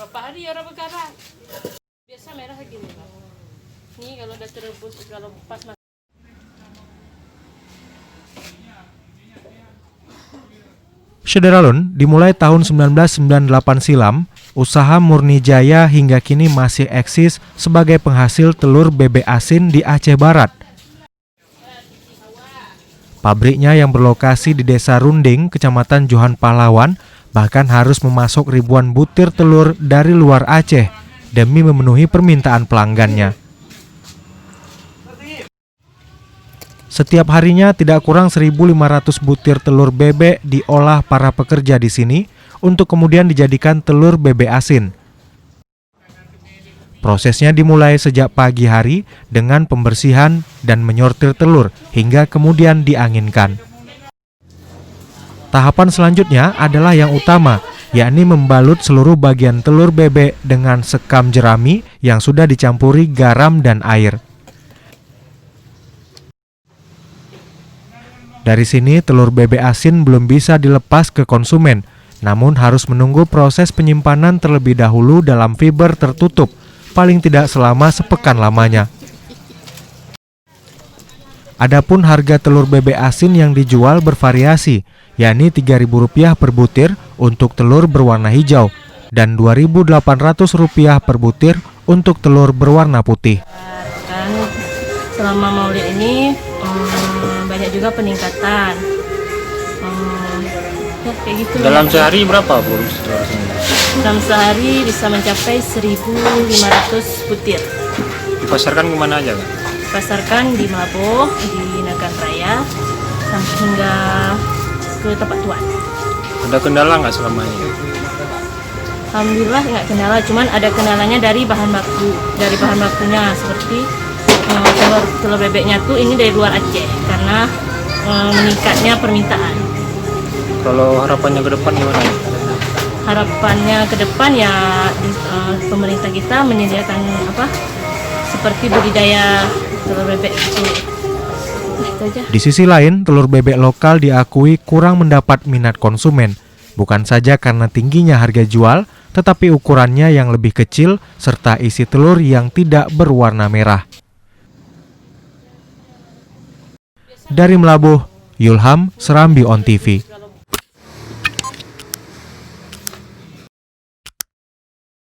Berapa hari orang bekarang? Biasa merah gini Bang. Ini kalau udah terebus, kalau pas masak. Sederalun, dimulai tahun 1998 silam, usaha Murni Jaya hingga kini masih eksis sebagai penghasil telur bebek asin di Aceh Barat. Pabriknya yang berlokasi di Desa Runding, Kecamatan Johan Pahlawan, bahkan harus memasok ribuan butir telur dari luar Aceh demi memenuhi permintaan pelanggannya. Setiap harinya tidak kurang 1.500 butir telur bebek diolah para pekerja di sini untuk kemudian dijadikan telur bebek asin. Prosesnya dimulai sejak pagi hari dengan pembersihan dan menyortir telur hingga kemudian dianginkan. Tahapan selanjutnya adalah yang utama, yakni membalut seluruh bagian telur bebek dengan sekam jerami yang sudah dicampuri garam dan air. Dari sini telur bebek asin belum bisa dilepas ke konsumen, namun harus menunggu proses penyimpanan terlebih dahulu dalam fiber tertutup, paling tidak selama sepekan lamanya. Adapun harga telur bebek asin yang dijual bervariasi, yakni Rp3.000 per butir untuk telur berwarna hijau dan Rp2.800 per butir untuk telur berwarna putih. Kan selama Maulid ini banyak juga peningkatan. Ya, kayak gitu. Dalam sehari berapa produksi telur? Dalam sehari bisa mencapai 1.500 butir. Dipasarkan kemana aja kan? Pasarkan di Melabuh, di Nagan Raya, sampai hingga ke tempat tuan. Ada kendala nggak selama ini? Alhamdulillah nggak kendala, cuman ada kendalanya dari bahan baku, dari bahan bakunya seperti telur bebeknya tuh ini dari luar Aceh karena meningkatnya permintaan. Kalau harapannya ke depan gimana? Harapannya ke depan ya pemerintah kita menyediakan seperti budidaya telur bebek itu. Itu aja. Di sisi lain, telur bebek lokal diakui kurang mendapat minat konsumen, bukan saja karena tingginya harga jual, tetapi ukurannya yang lebih kecil serta isi telur yang tidak berwarna merah. Dari Melabuh, Yulham, Serambi On TV.